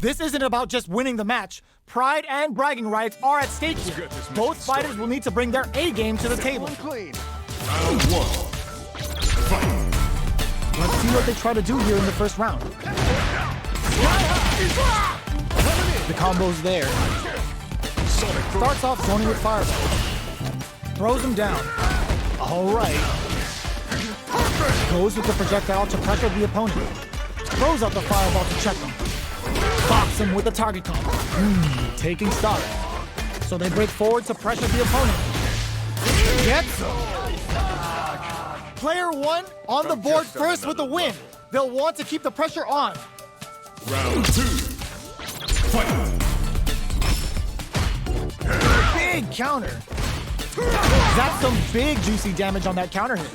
This isn't about just winning the match. Pride and bragging rights are at stake here. Both fighters will need to bring their A game to the table. Round 1. Fight. Let's see what they try to do here in the first round. The combo's there. Starts off zoning with fireball. Throws him down. All right. Goes with the projectile to pressure the opponent. Throws out the fireball to check him. Bops him with the target combo. Taking stock. So they break forward to pressure the opponent. Gets him. Player 1 on the board first with the win. They'll want to keep the pressure on. Round 2. Fight. Big counter. That's some big juicy damage on that counter hit.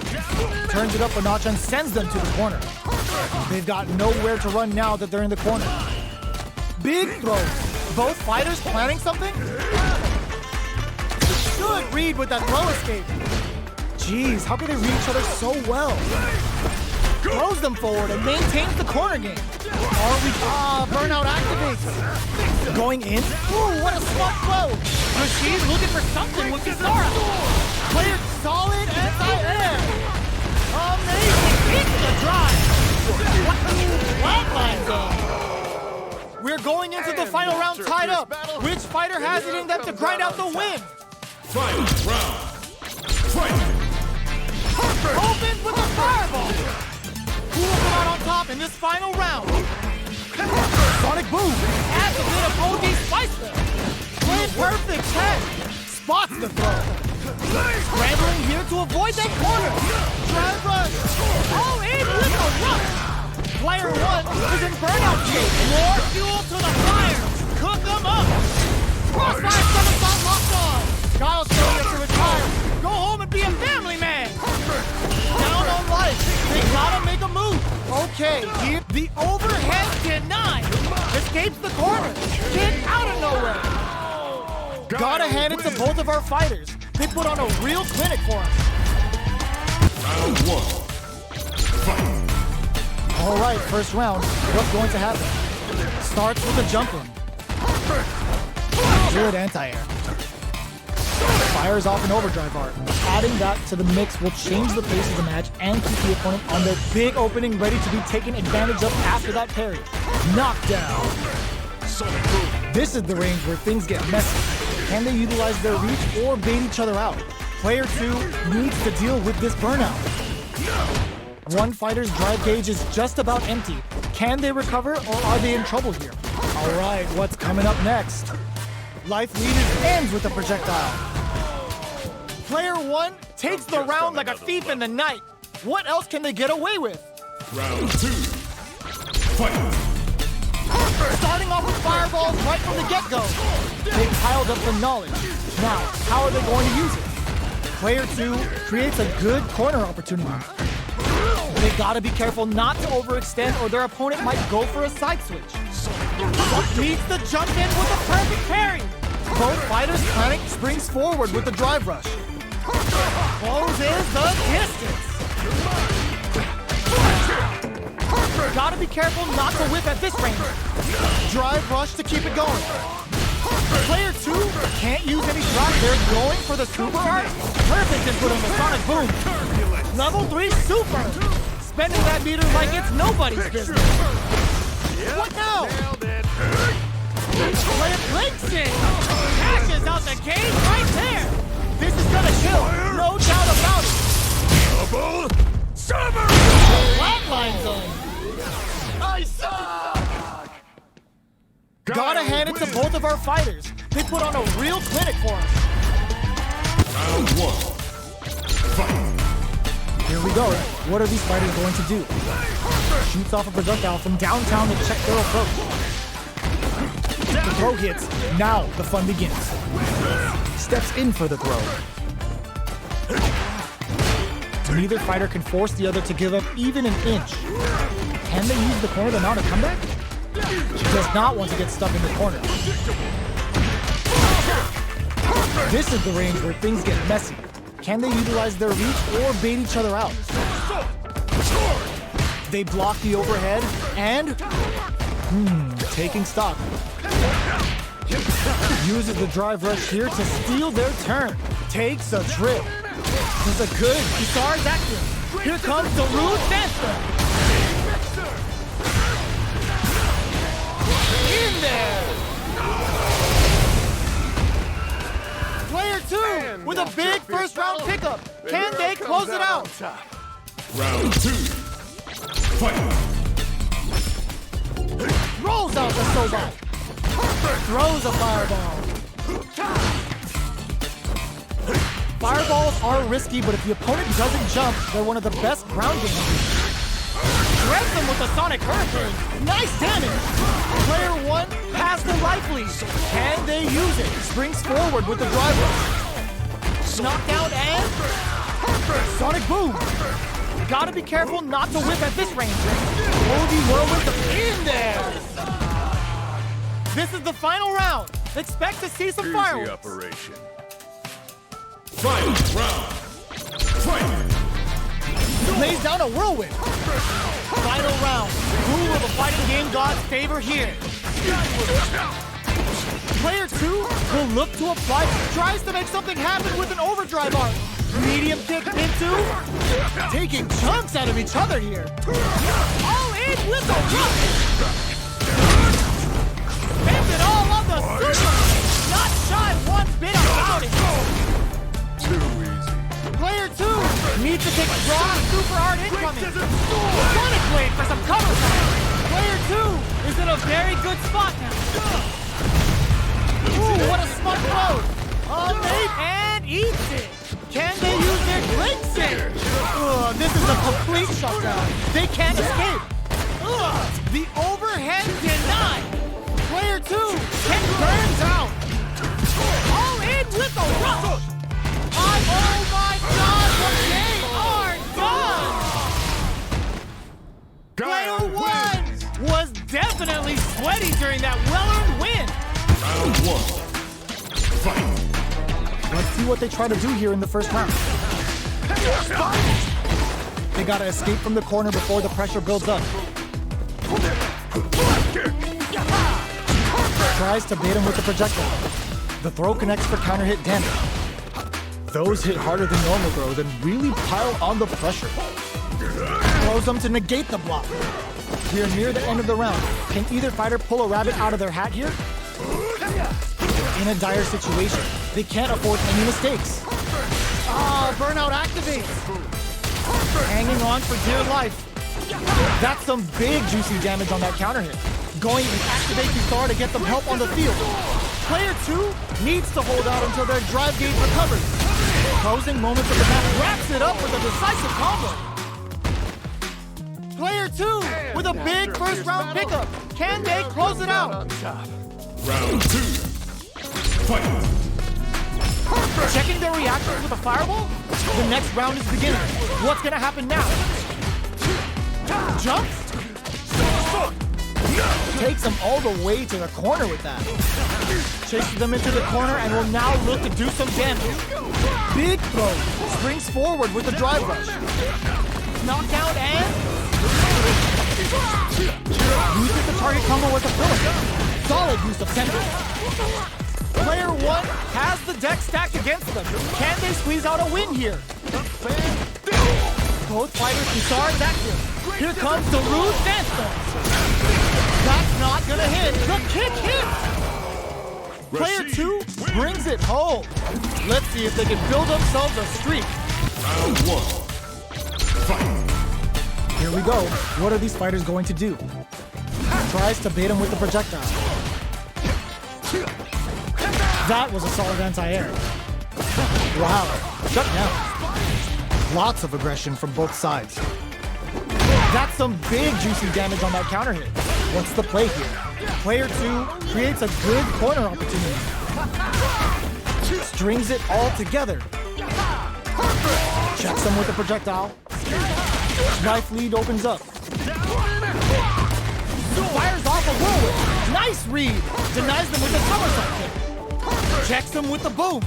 Turns it up a notch and sends them to the corner. They've got nowhere to run now that they're in the corner. Big throws. Both fighters planning something? Good read with that throw escape. Jeez, how can they read each other so well? Throws them forward and maintains the corner game. Burnout activates. Going in. Ooh, what a smart throw. Rashid looking for something with Kisara. Player solid anti-air. Amazing. Hits the drive. Flatline zone. We're going into the final round tied up. Which fighter has it in them to grind out the win? Final round. Fight. Opens with a fireball. Who will come out on top in this final round? Sonic boom. Adds a bit of OD spice there. Play perfect tag. Spots the throw. Scrambling here to avoid that corner. Drive rush. All in with a rush. Player 1 is in burnout state. More fuel to the fire. Cook them up. Crossfire somersault locked on. Guile's telling us to retire. Go home and be a family man. Down on life. They gotta make a move. Okay, here the overhead denied. Escapes the corner. Get out of nowhere. Gotta hand it to both of our fighters. They put on a real clinic for us. Round 1. Fight. All right, first round. What's going to happen? Starts with a jump in. Good anti-air. Fires off an overdrive art. Adding that to the mix will change the pace of the match and keep the opponent on their big opening ready to be taken advantage of after that parry. Knockdown. This is the range where things get messy. Can they utilize their reach or bait each other out? Player 2 needs to deal with this burnout. One fighter's drive gauge is just about empty. Can they recover or are they in trouble here? All right, what's coming up next? Life lead ends with a projectile. Player 1 takes the round like a thief in the night. What else can they get away with? Round 2. Fight. Starting off with fireballs right from the get-go. They piled up the knowledge. Now, how are they going to use it? Player 2 creates a good corner opportunity. They gotta be careful not to overextend or their opponent might go for a side switch. Beats the jump in with a perfect parry. Both fighters planning springs forward with the drive rush. Closes the distance. Gotta be careful not to whip at this range. Drive rush to keep it going. Player 2 can't use any drive. They're going for the super art. Perfect input on the sonic boom. Level 3 super. Spending that meter like it's nobody's business. What now? Player breaks it. Cashes out the game right there. This is gonna kill, no doubt about it. Double summer. Flatline zone. I suck. Gotta hand it to both of our fighters. They put on a real clinic for us. Round 1. Fight. Here we go. What are these fighters going to do? Shoots off a projectile from downtown to check their approach. The throw hits. Now the fun begins. Steps in for the throw. Neither fighter can force the other to give up even an inch. Can they use the corner to mount a comeback? She does not want to get stuck in the corner. This is the range where things get messy. Can they utilize their reach or bait each other out? They block the overhead and taking stock. Uses the drive rush here to steal their turn. Takes a trip. This is a good. Kisar's active. Here comes the rude Santa. In there. Player 2 with a big first round pickup. Can they close it out? Round 2. Fight. Rolls out the Sobot. Throws a fireball. Fireballs are risky, but if the opponent doesn't jump, they're one of the best ground games. Shreds them with the Sonic Hurricane. Nice damage. Player 1 has the life lead. Can they use it? Springs forward with the drive rush. Knockdown and Sonic Boom. Gotta be careful not to whip at this range. Holy whirlwind in there. This is the final round. Expect to see some fireworks. Operation. Final round. Fight. Lays down a whirlwind. Final round. Who will the fighting game gods favor here? Player 2 will look to apply. Tries to make something happen with an overdrive arc. Medium kick into. Taking chunks out of each other here. All in with the rock. Spends it all on the super. Not shy one bit about it. Too easy. Player 2 needs to take strong super hard incoming. Sonic Blade for some cover time. Player 2 is in a very good spot now. Ooh, what a smart throw. And eats it. Can they use their drinks here? This is a complete shutdown. They can't escape. The overhead denied. Player 2 can burn down. All in with the rush. Oh my God, but they are done. Player 1 was definitely sweaty during that well-earned win. Round 1. Fight. Let's see what they try to do here in the first round. They gotta escape from the corner before the pressure builds up. Tries to bait him with the projectile. The throw connects for counter hit damage. Those hit harder than normal throw, then really pile on the pressure. Throws them to negate the block. We're near the end of the round. Can either fighter pull a rabbit out of their hat here? In a dire situation, they can't afford any mistakes. Burnout activates. Hanging on for dear life. That's some big juicy damage on that counter hit. Going to activate Kisar to get them help on the field. Player 2 needs to hold out until their drive gauge recovers. Closing moments of the match wraps it up with a decisive combo. Player 2 with a big first round pickup. Can they close it out? Round 2. Fight. Checking their reactions with a fireball? The next round is beginning. What's gonna happen now? Jumps? Takes them all the way to the corner with that. Chases them into the corner and will now look to do some damage. Big throw. Springs forward with the drive rush. Knockdown and uses the target combo with a filler. Solid use of center. Player 1 has the deck stacked against them. Can they squeeze out a win here? Both fighters Kisar is active. Here comes the rude Sandstorm. That's not gonna hit. The kick hits. Player 2 brings it home. Let's see if they can build themselves a streak. Round 1. Fight. Here we go. What are these fighters going to do? Tries to bait him with the projectile. That was a solid anti-air. Wow. Shut down. Lots of aggression from both sides. That's some big juicy damage on that counter hit. What's the play here? Player 2 creates a good corner opportunity. Strings it all together. Checks them with a projectile. Life lead opens up. Fires off a whirlwind. Nice read. Denies them with a somersault kick. Checks them with the boom.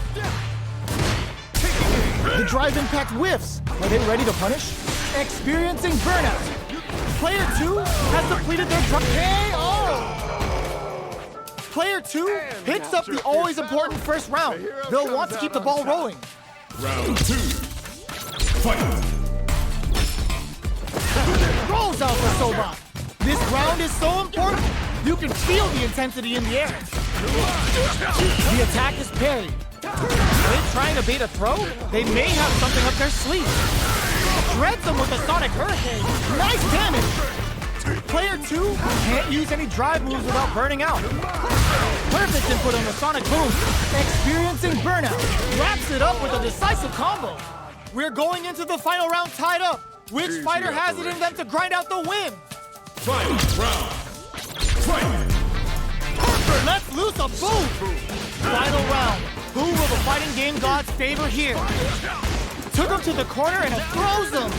The drive impact whiffs. Are they ready to punish? Experiencing burnout. Player 2 has depleted their drug KO. Player 2 picks up the always important first round. They'll want to keep the ball rolling. Round 2. Fight. Rolls out for Sobot. This round is so important, you can feel the intensity in the air. The attack is parried. Are they trying to bait a throw? They may have something up their sleeve. Shreds them with a Sonic Hurricane. Nice damage. Player 2 can't use any drive moves without burning out. Perfect input on the Sonic Boom. Experiencing burnout. Wraps it up with a decisive combo. We're going into the final round tied up. Which fighter has it in them to grind out the win? Final round. Fight. Let's loose a boom! Final round. Who will the fighting game gods favor here? Took him to the corner and it throws him.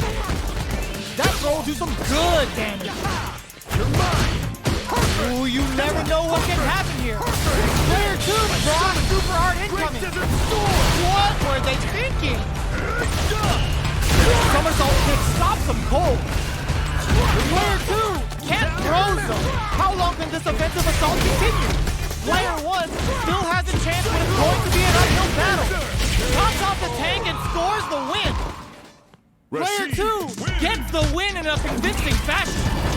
That throw will do some good damage. Ooh, you never know what can happen here. Player 2 brought super hard incoming. What were they thinking? Somersault kick stops them cold. Player 2 can't throw them. How long can this offensive assault continue? Player 1 still has a chance, but it's going to be an uphill battle. Pops off the tank and scores the win. Player 2 gets the win in a convincing fashion.